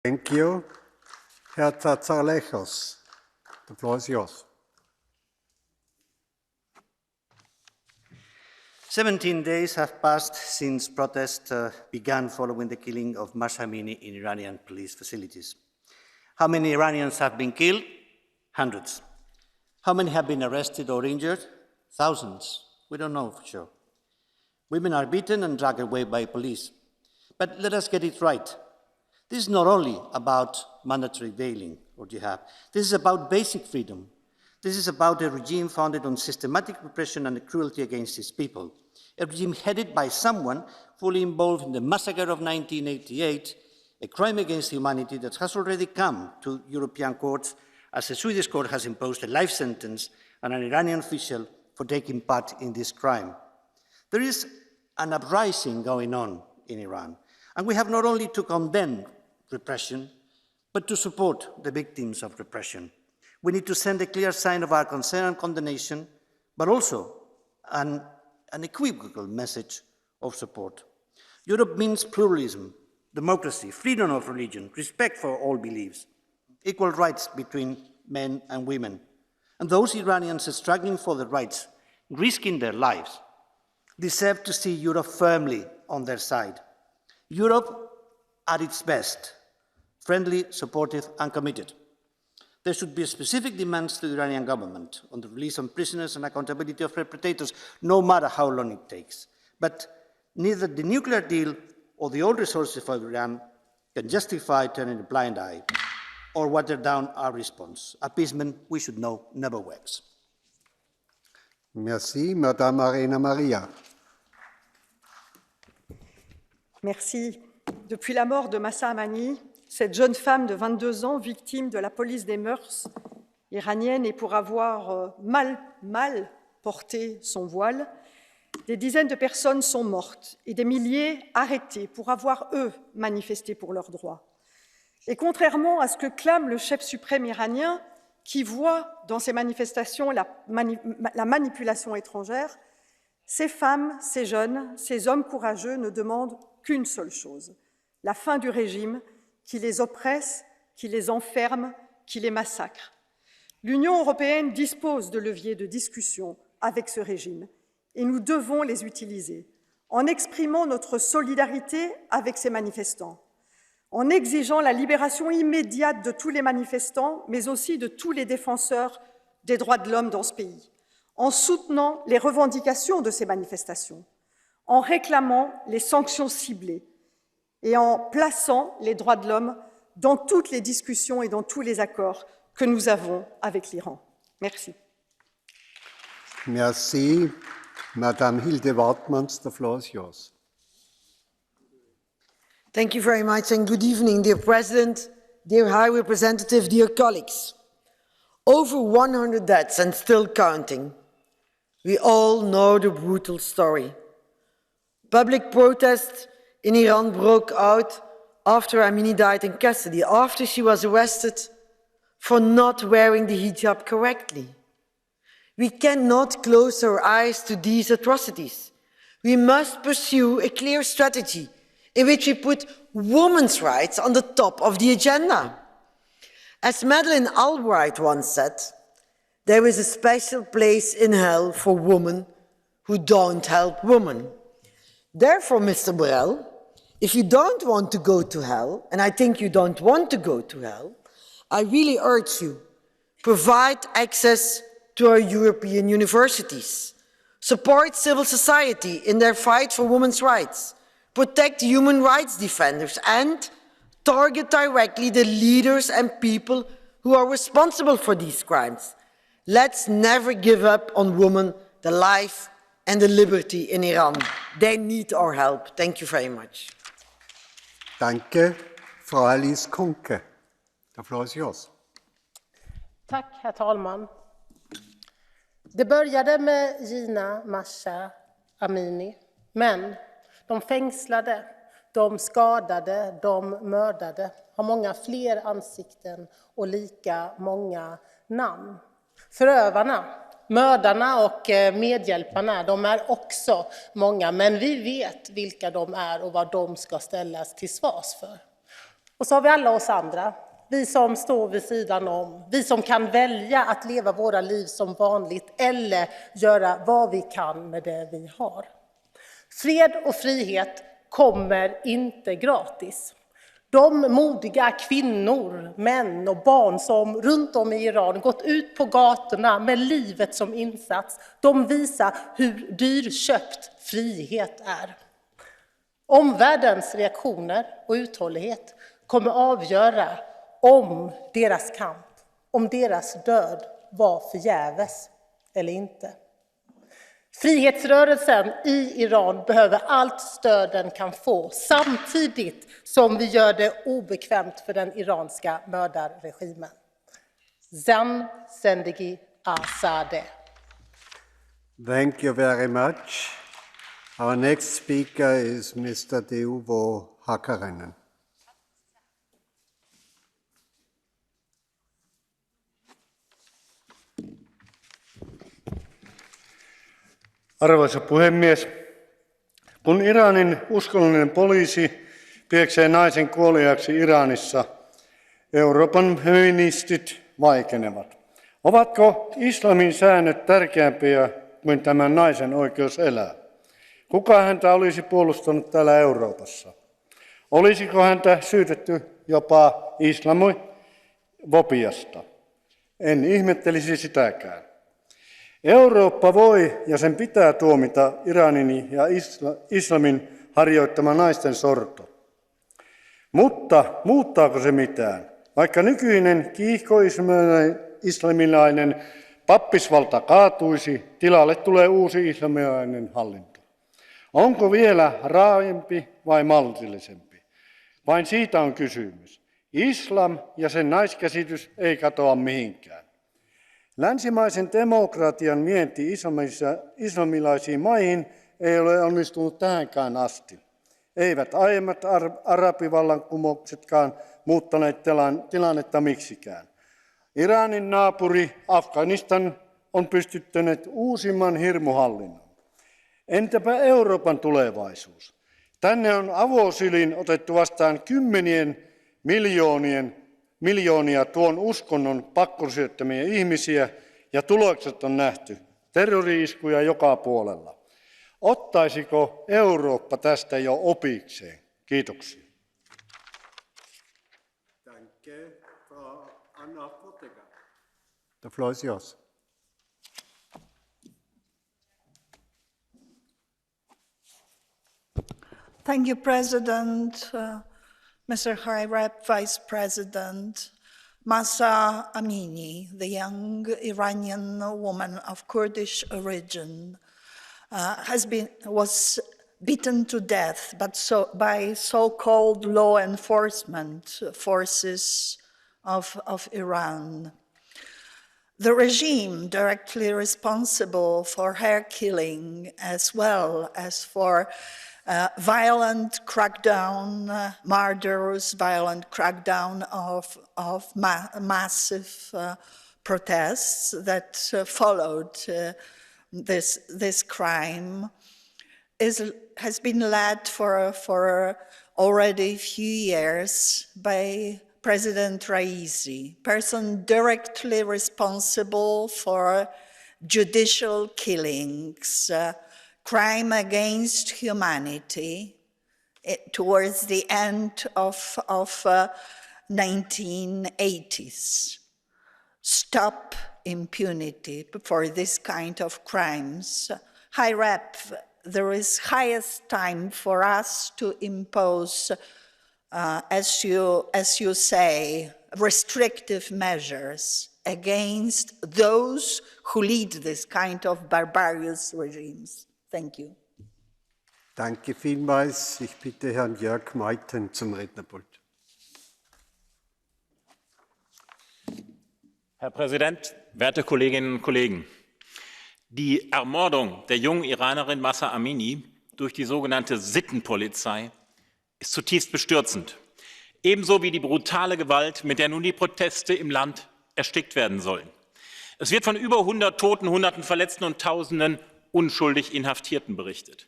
Thank you. Herr Tsatsarlechos, the floor is yours. 17 days have passed since protests began following the killing of Mahsa Amini in Iranian police facilities. How many Iranians have been killed? Hundreds. How many have been arrested or injured? Thousands. We don't know for sure. Women are beaten and dragged away by police. But let us get it right. This is not only about mandatory veiling or jihad. This is about basic freedom. This is about a regime founded on systematic repression and cruelty against its people. A regime headed by someone fully involved in the massacre of 1988, a crime against humanity that has already come to European courts, as a Swedish court has imposed a life sentence on an Iranian official for taking part in this crime. There is an uprising going on in Iran, and we have not only to condemn repression, but to support the victims of repression. We need to send a clear sign of our concern and condemnation, but also an unequivocal message of support. Europe means pluralism, democracy, freedom of religion, respect for all beliefs, equal rights between men and women, and those Iranians struggling for their rights, risking their lives, deserve to see Europe firmly on their side. Europe at its best, friendly, supportive, and committed. There should be specific demands to the Iranian government on the release of prisoners and accountability of perpetrators, no matter how long it takes. But neither the nuclear deal or the oil resources of Iran can justify turning a blind eye or water down our response. Appeasement, we should know, never works. Merci, Madame Arena Maria. Merci. Depuis la mort de Mahsa Amini, cette jeune femme de 22 ans, victime de la police des mœurs iranienne et pour avoir mal porté son voile, des dizaines de personnes sont mortes et des milliers arrêtés pour avoir, eux, manifesté pour leurs droits. Et contrairement à ce que clame le chef suprême iranien, qui voit dans ces manifestations la manipulation étrangère, ces femmes, ces jeunes, ces hommes courageux ne demandent qu'une seule chose, la fin du régime qui les oppresse, qui les enferme, qui les massacre. L'Union européenne dispose de leviers de discussion avec ce régime et nous devons les utiliser en exprimant notre solidarité avec ces manifestants, en exigeant la libération immédiate de tous les manifestants, mais aussi de tous les défenseurs des droits de l'homme dans ce pays, en soutenant les revendications de ces manifestations, en réclamant les sanctions ciblées et en plaçant les droits de l'homme dans toutes les discussions et dans tous les accords que nous avons avec l'Iran. Merci. Merci. Madame Hilde Wortmanns, the floor is yours. Thank you very much and good evening, dear President, dear High Representative, dear colleagues. Over 100 deaths and still counting. We all know the brutal story. Public protests in Iran broke out after Amini died in custody, after she was arrested for not wearing the hijab correctly. We cannot close our eyes to these atrocities. We must pursue a clear strategy in which we put women's rights on the top of the agenda. As Madeleine Albright once said, there is a special place in hell for women who don't help women. Therefore, Mr. Borrell, if you don't want to go to hell, and I think you don't want to go to hell, I really urge you, provide access to our European universities, support civil society in their fight for women's rights, protect human rights defenders, and target directly the leaders and people who are responsible for these crimes. Let's never give up on women, the life and the liberty in Iran. They need our help. Thank you very much. Danke, Frau Alice Kunke. The floor is yours. Tack, herr talman. Det började med Jina Amini, men de fängslade, de skadade, de mördade har många fler ansikten och lika många namn. Förövarna, mördarna och medhjälparna, de är också många, men vi vet vilka de är och vad de ska ställas till svars för. Och så har vi alla oss andra, vi som står vid sidan om, vi som kan välja att leva våra liv som vanligt eller göra vad vi kan med det vi har. Fred och frihet kommer inte gratis. De modiga kvinnor, män och barn som runt om i Iran gått ut på gatorna med livet som insats, de visar hur dyrköpt frihet är. Omvärldens reaktioner och uthållighet kommer avgöra om deras kamp, om deras död var förgäves eller inte. Frihetsrörelsen i Iran behöver allt stöd den kan få, samtidigt som vi gör det obekvämt för den iranska mördarregimen. Zan Zendegi Azadeh. Thank you very much. Our next speaker is Mr. Deuvo Hakkarainen. Arvoisa puhemies, kun Iranin uskonnollinen poliisi pieksee naisen kuoliaaksi Iranissa, Euroopan feministit vaikenevat. Ovatko islamin säännöt tärkeämpiä kuin tämän naisen oikeus elää? Kuka häntä olisi puolustanut täällä Euroopassa? Olisiko häntä syytetty jopa islamofobiasta? En ihmettelisi sitäkään. Eurooppa voi ja sen pitää tuomita Iranin ja islamin harjoittama naisten sorto. Mutta muuttaako se mitään? Vaikka nykyinen kiihko-islamilainen pappisvalta kaatuisi, tilalle tulee uusi islamilainen hallinto. Onko vielä raaempi vai maltillisempi? Vain siitä on kysymys. Islam ja sen naiskäsitys ei katoa mihinkään. Länsimaisen demokratian vienti islamilaisiin maihin ei ole onnistunut tähänkään asti. Eivät aiemmat arabivallankumouksetkaan muuttaneet tilannetta miksikään. Iranin naapuri Afganistan on pystyttänyt uusimman hirmuhallinnon. Entäpä Euroopan tulevaisuus? Tänne on avosylin otettu vastaan miljoonia tuon uskonnon pakkosyöttämiä ihmisiä ja tulokset on nähty. Terrori-iskuja joka puolella. Ottaisiko Eurooppa tästä jo opikseen? Kiitoksia. Danke, Frau Anna Fotyga. The floor is yours. Thank you, President, Mr. High Rep, Vice President. Mahsa Amini, the young Iranian woman of Kurdish origin, was beaten to death by so-called law enforcement forces of Iran. The regime directly responsible for her killing, as well as for violent crackdown, murderous violent crackdown of massive protests that followed this crime, has been led for already a few years by President Raisi, person directly responsible for judicial killings, crime against humanity towards the end of 1980s. Stop impunity for this kind of crimes. High Rep, there is highest time for us to impose, as you say, restrictive measures against those who lead this kind of barbarous regimes. Thank you. Danke vielmals. Ich bitte Herrn Jörg Meuthen zum Rednerpult. Herr Präsident, werte Kolleginnen und Kollegen! Die Ermordung der jungen Iranerin Mahsa Amini durch die sogenannte Sittenpolizei ist zutiefst bestürzend. Ebenso wie die brutale Gewalt, mit der nun die Proteste im Land erstickt werden sollen. Es wird von über 100 Toten, Hunderten Verletzten und Tausenden unschuldig Inhaftierten berichtet.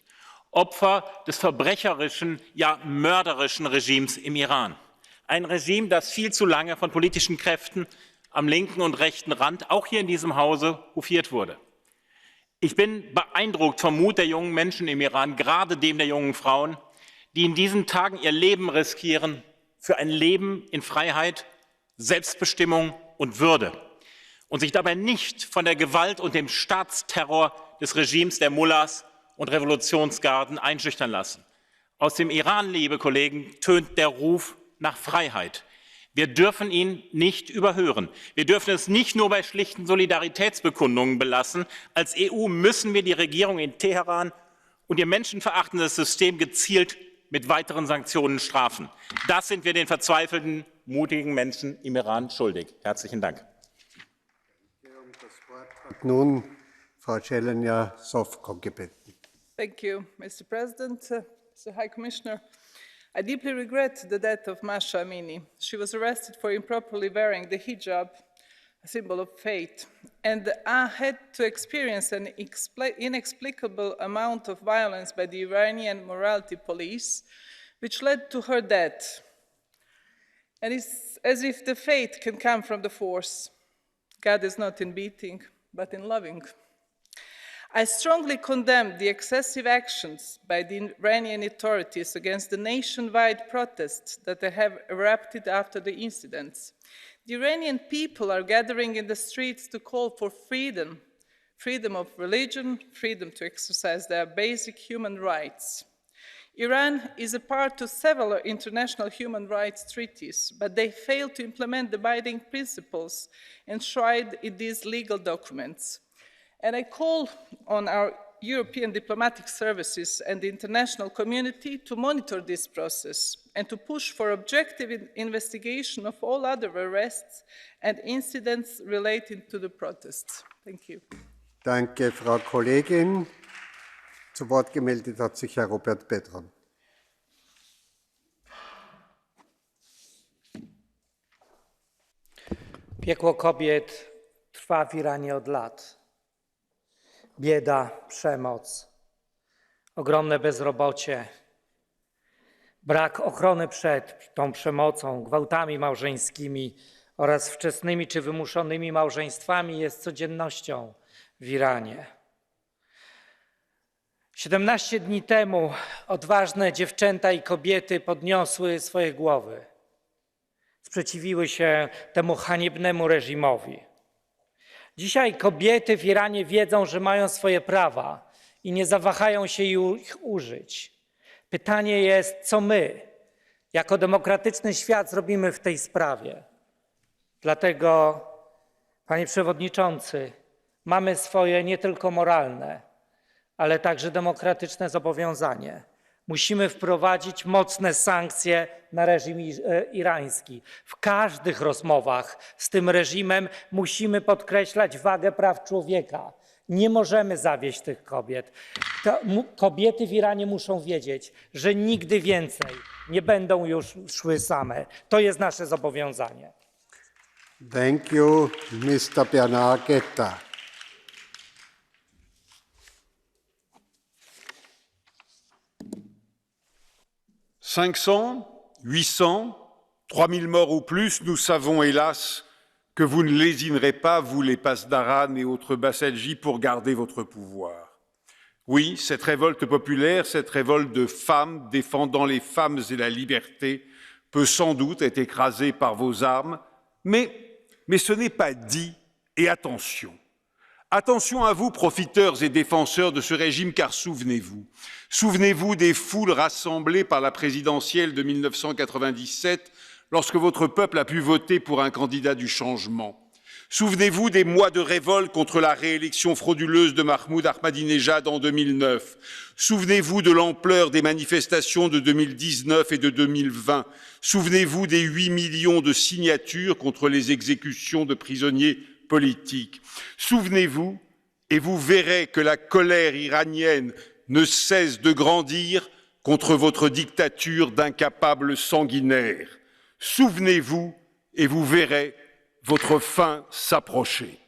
Opfer des verbrecherischen, ja mörderischen Regimes im Iran. Ein Regime, das viel zu lange von politischen Kräften am linken und rechten Rand, auch hier in diesem Hause, hofiert wurde. Ich bin beeindruckt vom Mut der jungen Menschen im Iran, gerade dem der jungen Frauen, die in diesen Tagen ihr Leben riskieren für ein Leben in Freiheit, Selbstbestimmung und Würde und sich dabei nicht von der Gewalt und dem Staatsterror des Regimes der Mullahs und Revolutionsgarden einschüchtern lassen. Aus dem Iran, liebe Kollegen, tönt der Ruf nach Freiheit. Wir dürfen ihn nicht überhören. Wir dürfen es nicht nur bei schlichten Solidaritätsbekundungen belassen. Als EU müssen wir die Regierung in Teheran und ihr menschenverachtendes System gezielt mit weiteren Sanktionen strafen. Das sind wir den verzweifelten, mutigen Menschen im Iran schuldig. Herzlichen Dank. Das Wort hat nun Frau Jelena Sofko gebeten. Thank you, Mr. President, Mr. High Commissioner. I deeply regret the death of Mahsa Amini. She was arrested for improperly wearing the hijab, a symbol of faith, and had to experience an inexplicable amount of violence by the Iranian morality police, which led to her death. And it's as if the fate can come from the force. God is not in beating, but in loving. I strongly condemn the excessive actions by the Iranian authorities against the nationwide protests that have erupted after the incidents. The Iranian people are gathering in the streets to call for freedom, freedom of religion, freedom to exercise their basic human rights. Iran is a part of several international human rights treaties, but they fail to implement the binding principles enshrined in these legal documents. And I call on our European diplomatic services and the international community to monitor this process and to push for objective investigation of all other arrests and incidents relating to the protests. Thank you. Danke, Frau Kollegin. Zu Wort gemeldet hat sich Herr Robert Bedron. Piekło kobiet trwa w Iranie od lat. Bieda, przemoc, ogromne bezrobocie, brak ochrony przed tą przemocą, gwałtami małżeńskimi oraz wczesnymi czy wymuszonymi małżeństwami jest codziennością w Iranie. 17 dni temu odważne dziewczęta i kobiety podniosły swoje głowy, sprzeciwiły się temu haniebnemu reżimowi. Dzisiaj kobiety w Iranie wiedzą, że mają swoje prawa i nie zawahają się ich użyć. Pytanie jest, co my, jako demokratyczny świat, zrobimy w tej sprawie. Dlatego, panie przewodniczący, mamy swoje nie tylko moralne, ale także demokratyczne zobowiązanie. Musimy wprowadzić mocne sankcje na reżim irański. W każdych rozmowach z tym reżimem musimy podkreślać wagę praw człowieka. Nie możemy zawieść tych kobiet. Kobiety w Iranie muszą wiedzieć, że nigdy więcej nie będą już szły same. To jest nasze zobowiązanie. Thank you, Mr. Bernard Guetta. « 500, 800, 3000 morts ou plus, nous savons hélas que vous ne lésinerez pas, vous les Pasdaran et autres Bassadji, pour garder votre pouvoir. Oui, cette révolte populaire, cette révolte de femmes défendant les femmes et la liberté peut sans doute être écrasée par vos armes, mais ce n'est pas dit, et attention. Attention à vous, profiteurs et défenseurs de ce régime, car souvenez-vous des foules rassemblées par la présidentielle de 1997, lorsque votre peuple a pu voter pour un candidat du changement. Souvenez-vous des mois de révolte contre la réélection frauduleuse de Mahmoud Ahmadinejad en 2009. Souvenez-vous de l'ampleur des manifestations de 2019 et de 2020. Souvenez-vous des 8 millions de signatures contre les exécutions de prisonniers politique. Souvenez-vous, et vous verrez que la colère iranienne ne cesse de grandir contre votre dictature d'incapables sanguinaires. Souvenez-vous, et vous verrez votre fin s'approcher.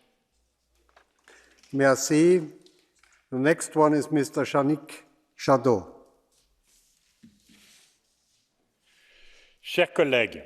Merci. The next one is Mr. Yannick Jadot. Chers collègues,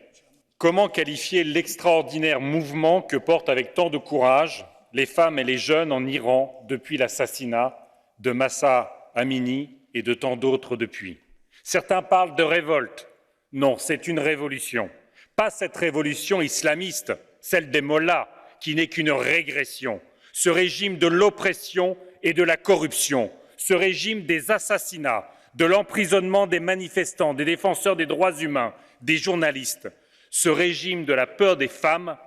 Comment qualifier l'extraordinaire mouvement que portent avec tant de courage les femmes et les jeunes en Iran depuis l'assassinat de Mahsa Amini et de tant d'autres depuis? Certains parlent de révolte. Non, c'est une révolution. Pas cette révolution islamiste, celle des mollahs, qui n'est qu'une régression. Ce régime de l'oppression et de la corruption, ce régime des assassinats, de l'emprisonnement des manifestants, des défenseurs des droits humains, des journalistes, ce régime de la peur des femmes,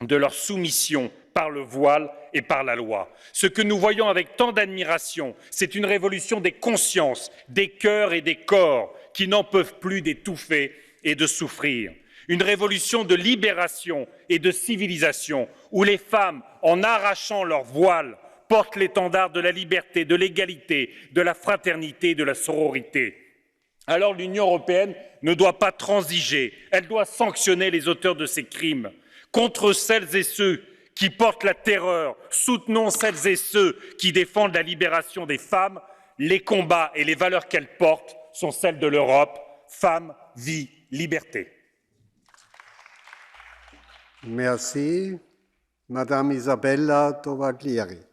de leur soumission par le voile et par la loi. Ce que nous voyons avec tant d'admiration, c'est une révolution des consciences, des cœurs et des corps qui n'en peuvent plus d'étouffer et de souffrir. Une révolution de libération et de civilisation où les femmes, en arrachant leur voile, portent l'étendard de la liberté, de l'égalité, de la fraternité, de la sororité. Alors l'Union européenne ne doit pas transiger, elle doit sanctionner les auteurs de ces crimes. Contre celles et ceux qui portent la terreur, soutenons celles et ceux qui défendent la libération des femmes. Les combats et les valeurs qu'elles portent sont celles de l'Europe. Femmes, vie, liberté. Merci. Madame Isabella Tovaglieri.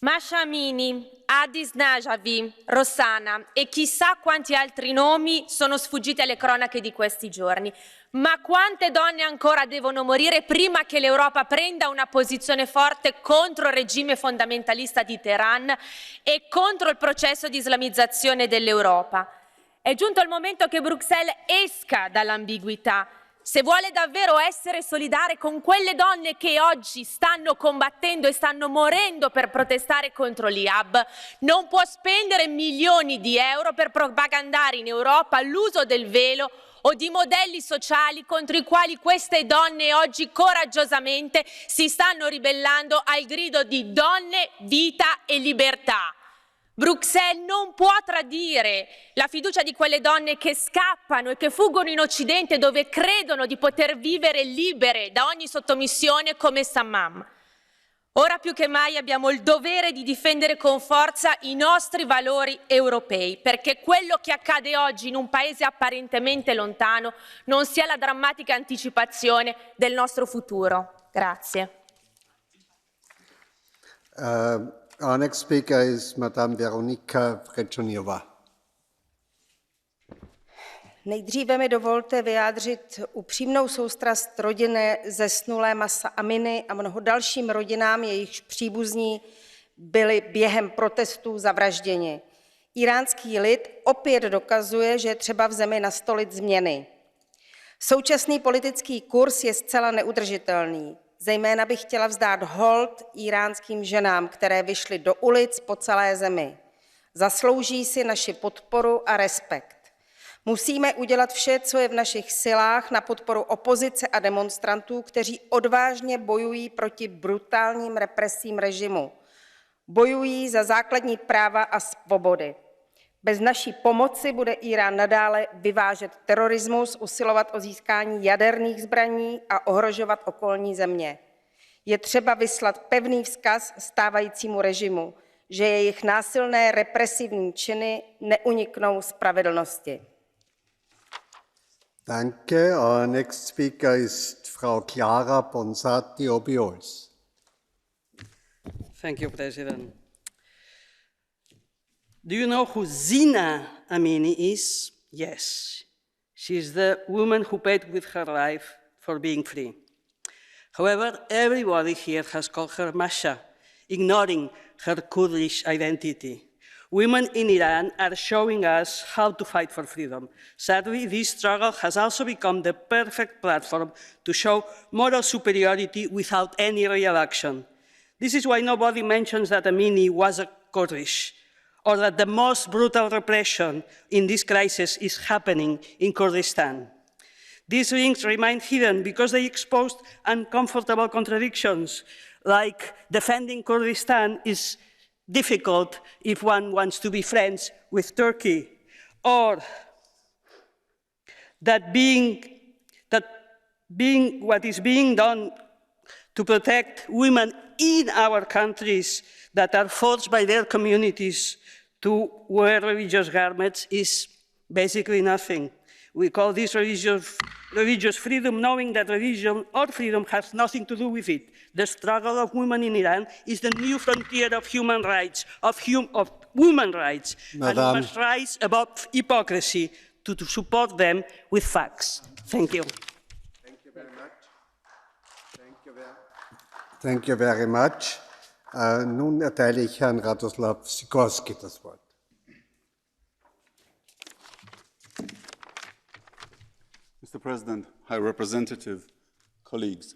Mahsa Amini, Adis Najavi, Rossana e chissà quanti altri nomi sono sfuggiti alle cronache di questi giorni. Ma quante donne ancora devono morire prima che l'Europa prenda una posizione forte contro il regime fondamentalista di Tehran e contro il processo di islamizzazione dell'Europa? È giunto il momento che Bruxelles esca dall'ambiguità. Se vuole davvero essere solidale con quelle donne che oggi stanno combattendo e stanno morendo per protestare contro l'IAB, non può spendere milioni di euro per propagandare in Europa l'uso del velo o di modelli sociali contro i quali queste donne oggi coraggiosamente si stanno ribellando al grido di donne, vita e libertà. Bruxelles non può tradire la fiducia di quelle donne che scappano e che fuggono in Occidente dove credono di poter vivere libere da ogni sottomissione come Sammam. Ora più che mai abbiamo il dovere di difendere con forza i nostri valori europei, perché quello che accade oggi in un paese apparentemente lontano non sia la drammatica anticipazione del nostro futuro. Grazie. Our next speaker is Madame Veronika Vrečoniová. Nejdříve mi dovolte vyjádřit upřímnou soustrast rodině zesnulé Mahsa Amini a mnoho dalším rodinám, jejichž příbuzní byli během protestů zavražděni. Íránský lid opět dokazuje, že je třeba v zemi nastolit změny. Současný politický kurz je zcela neudržitelný. Zejména bych chtěla vzdát hold íránským ženám, které vyšly do ulic po celé zemi. Zaslouží si naši podporu a respekt. Musíme udělat vše, co je v našich silách na podporu opozice a demonstrantů, kteří odvážně bojují proti brutálním represím režimu. Bojují za základní práva a svobody. Bez naší pomoci bude Irán nadále vyvážet terorismus, usilovat o získání jaderných zbraní a ohrožovat okolní země. Je třeba vyslat pevný vzkaz stávajícímu režimu, že jejich násilné represivní činy neuniknou spravedlnosti. Danke. Our next speaker is Frau Clara Ponsati-Obiols. Thank you, President. Do you know who Jina Amini is? Yes. She is the woman who paid with her life for being free. However, everybody here has called her Mahsa, ignoring her Kurdish identity. Women in Iran are showing us how to fight for freedom. Sadly, this struggle has also become the perfect platform to show moral superiority without any real action. This is why nobody mentions that Amini was a Kurdish, or that the most brutal repression in this crisis is happening in Kurdistan. These links remain hidden because they exposed uncomfortable contradictions, like defending Kurdistan is difficult if one wants to be friends with Turkey, or that being what is being done to protect women in our countries that are forced by their communities to wear religious garments is Basically nothing. We call this religious freedom, knowing that religion or freedom has nothing to do with it. The struggle of women in Iran is the new frontier of human rights, of women's rights, and we must rise above hypocrisy to support them with facts. Thank you. Thank you very much. Thank you very much. Nun erteile ich Herrn Radoslav Sikorski das Wort. Mr. President, High Representative, colleagues,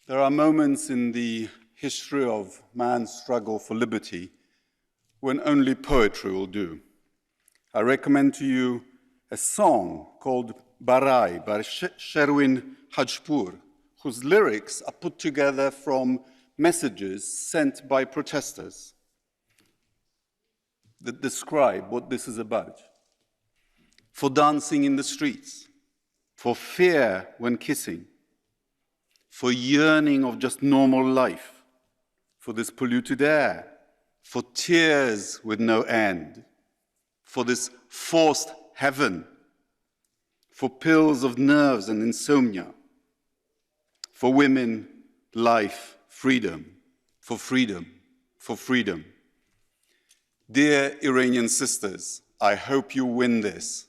there are moments in the history of man's struggle for liberty when only poetry will do. I recommend to you a song called Barai by Sherwin Hajpur, whose lyrics are put together from messages sent by protesters that describe what this is about. For dancing in the streets, for fear when kissing, for yearning of just normal life, for this polluted air, for tears with no end, for this forced heaven, for pills of nerves and insomnia, for women, life, freedom, for freedom, for freedom. Dear Iranian sisters, I hope you win this,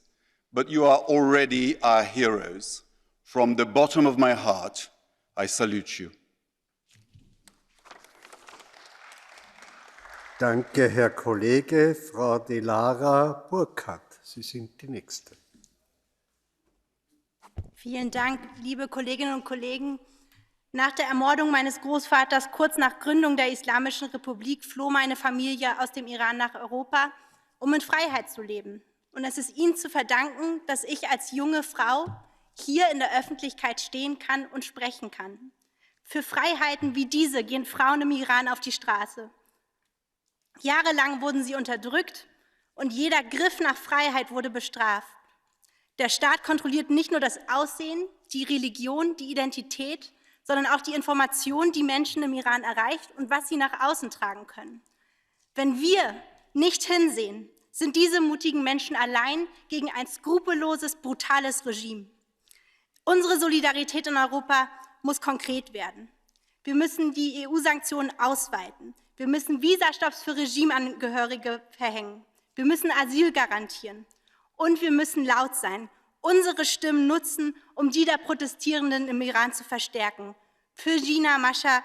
but you are already our heroes. From the bottom of my heart, I salute you. Danke, Herr Kollege. Frau de Lara Burkhardt, Sie sind die Nächste. Vielen Dank, liebe Kolleginnen und Kollegen. Nach der Ermordung meines Großvaters kurz nach Gründung der Islamischen Republik floh meine Familie aus dem Iran nach Europa, um in Freiheit zu leben. Und es ist Ihnen zu verdanken, dass ich als junge Frau hier in der Öffentlichkeit stehen kann und sprechen kann. Für Freiheiten wie diese gehen Frauen im Iran auf die Straße. Jahrelang wurden sie unterdrückt und jeder Griff nach Freiheit wurde bestraft. Der Staat kontrolliert nicht nur das Aussehen, die Religion, die Identität, sondern auch die Information, die Menschen im Iran erreicht und was sie nach außen tragen können. Wenn wir nicht hinsehen, sind diese mutigen Menschen allein gegen ein skrupelloses, brutales Regime. Unsere Solidarität in Europa muss konkret werden. Wir müssen die EU-Sanktionen ausweiten. Wir müssen Visastopps für Regimeangehörige verhängen. Wir müssen Asyl garantieren. Und wir müssen laut sein, unsere Stimmen nutzen, um die der Protestierenden im Iran zu verstärken. Für Jina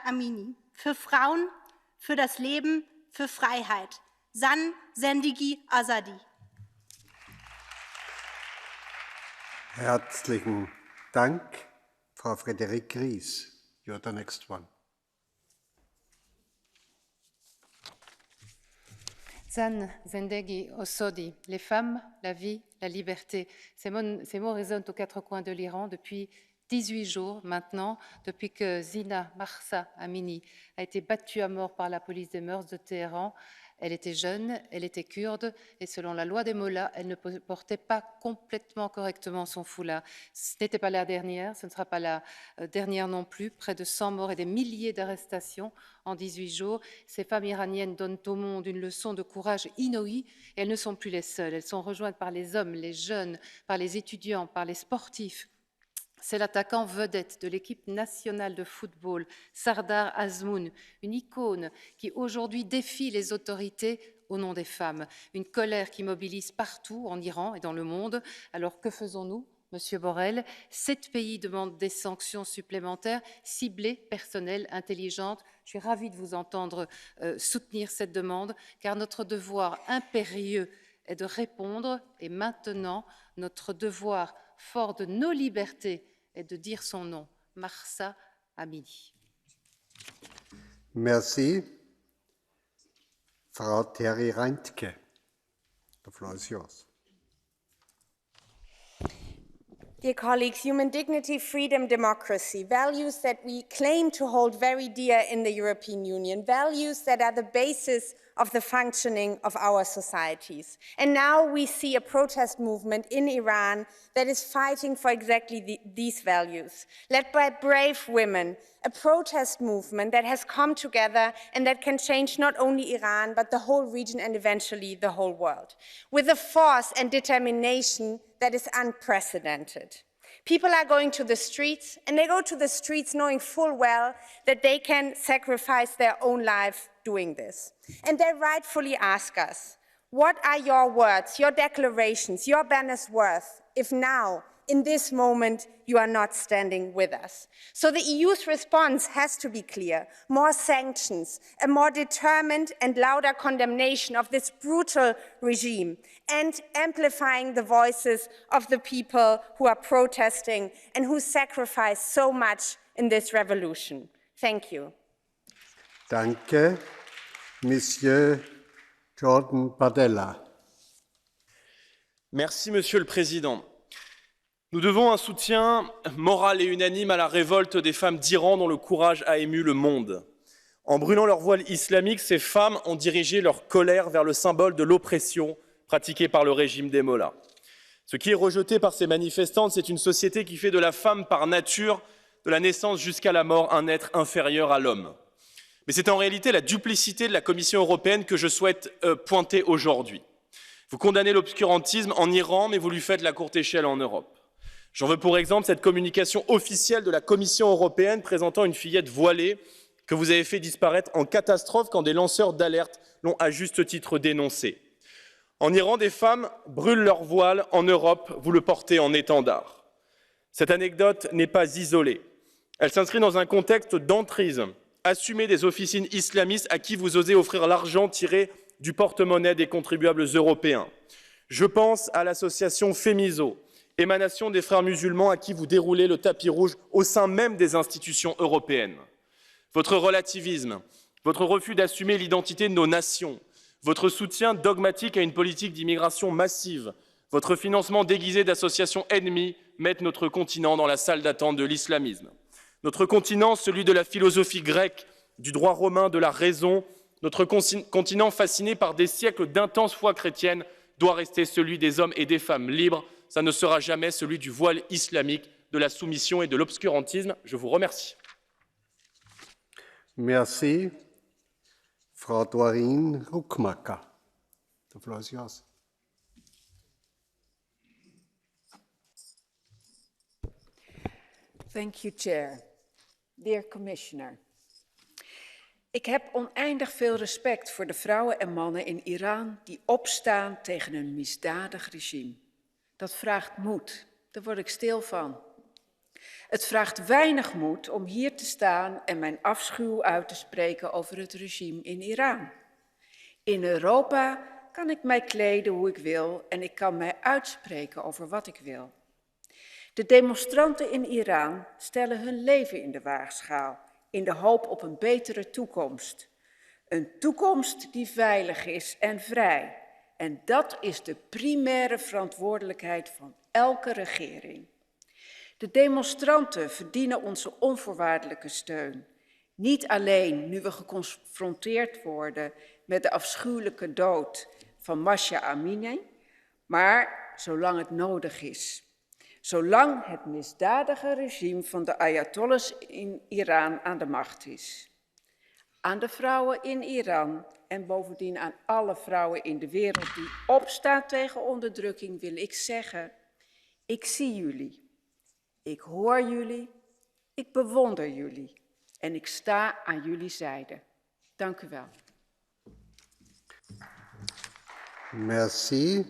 Amini, für Frauen, für das Leben, für Freiheit. Zan Zendigi Azadi. Herzlichen Dank, Frau Frédérique Ries. You're the next one. Zan Zendegi Osodi, les femmes, la vie, la liberté. Ces mots résonnent aux quatre coins de l'Iran depuis 18 jours maintenant, depuis que Jina Amini a été battue à mort par la police des mœurs de Téhéran. Elle était jeune, elle était kurde, et selon la loi des mollahs, elle ne portait pas complètement correctement son foulard. Ce n'était pas la dernière, ce ne sera pas la dernière non plus. Près de 100 morts et des milliers d'arrestations en 18 jours. Ces femmes iraniennes donnent au monde une leçon de courage inouïe, et elles ne sont plus les seules. Elles sont rejointes par les hommes, les jeunes, par les étudiants, par les sportifs. C'est l'attaquant vedette de l'équipe nationale de football, Sardar Azmoun, une icône qui aujourd'hui défie les autorités au nom des femmes. Une colère qui mobilise partout en Iran et dans le monde. Alors que faisons-nous, Monsieur Borrell? 7 pays demandent des sanctions supplémentaires, ciblées, personnelles, intelligentes. Je suis ravie de vous entendre soutenir cette demande, car notre devoir impérieux est de répondre. Et maintenant, notre devoir fort de nos libertés est de dire son nom, Mahsa Amini. Merci. Frau Terry Reintke, the floor is yours. Dear colleagues, human dignity, freedom, democracy, values that we claim to hold very dear in the European Union, values that are the basis of the functioning of our societies. And now we see a protest movement in Iran that is fighting for exactly these values, led by brave women, a protest movement that has come together and that can change not only Iran, but the whole region and eventually the whole world, with a force and determination that is unprecedented. People are going to the streets, and they go to the streets knowing full well that they can sacrifice their own life doing this. And they rightfully ask us, what are your words, your declarations, your banners worth if now, in this moment, you are not standing with us? So the EU's response has to be clear: more sanctions, a more determined and louder condemnation of this brutal regime, and amplifying the voices of the people who are protesting and who sacrifice so much in this revolution. Thank you. Danke. Monsieur Jordan Bardella. Merci, Monsieur le Président. Nous devons un soutien moral et unanime à la révolte des femmes d'Iran dont le courage a ému le monde. En brûlant leur voile islamique, ces femmes ont dirigé leur colère vers le symbole de l'oppression pratiquée par le régime des mollahs. Ce qui est rejeté par ces manifestantes, c'est une société qui fait de la femme par nature, de la naissance jusqu'à la mort, un être inférieur à l'homme. Mais c'est en réalité la duplicité de la Commission européenne que je souhaite pointer aujourd'hui. Vous condamnez l'obscurantisme en Iran, mais vous lui faites la courte échelle en Europe. J'en veux pour exemple cette communication officielle de la Commission européenne présentant une fillette voilée que vous avez fait disparaître en catastrophe quand des lanceurs d'alerte l'ont à juste titre dénoncé. En Iran, des femmes brûlent leur voile. En Europe, vous le portez en étendard. Cette anecdote n'est pas isolée. Elle s'inscrit dans un contexte d'entrise assumée des officines islamistes à qui vous osez offrir l'argent tiré du porte-monnaie des contribuables européens. Je pense à l'association Femiso, émanation des frères musulmans à qui vous déroulez le tapis rouge au sein même des institutions européennes. Votre relativisme, votre refus d'assumer l'identité de nos nations, votre soutien dogmatique à une politique d'immigration massive, votre financement déguisé d'associations ennemies mettent notre continent dans la salle d'attente de l'islamisme. Notre continent, celui de la philosophie grecque, du droit romain, de la raison, notre continent fasciné par des siècles d'intense foi chrétienne, doit rester celui des hommes et des femmes libres. Ça ne sera jamais celui du voile islamique, de la soumission et de l'obscurantisme. Je vous remercie. Merci. Frau Doreen Ruckmacher. The floor is yours. Thank you, Chair. Dear Commissioner. Ik heb oneindig veel respect voor de vrouwen en mannen in Iran die opstaan tegen een misdadig regime. Dat vraagt moed, daar word ik stil van. Het vraagt weinig moed om hier te staan en mijn afschuw uit te spreken over het regime in Iran. In Europa kan ik mij kleden hoe ik wil en ik kan mij uitspreken over wat ik wil. De demonstranten in Iran stellen hun leven in de waagschaal in de hoop op een betere toekomst. Een toekomst die veilig is en vrij. En dat is de primaire verantwoordelijkheid van elke regering. De demonstranten verdienen onze onvoorwaardelijke steun. Niet alleen nu we geconfronteerd worden met de afschuwelijke dood van Mahsa Amini, maar zolang het nodig is. Zolang het misdadige regime van de Ayatollahs in Iran aan de macht is. Aan de vrouwen in Iran en bovendien aan alle vrouwen in de wereld die opstaan tegen onderdrukking wil ik zeggen, ik zie jullie, ik hoor jullie, ik bewonder jullie en ik sta aan jullie zijde. Dank u wel. Merci.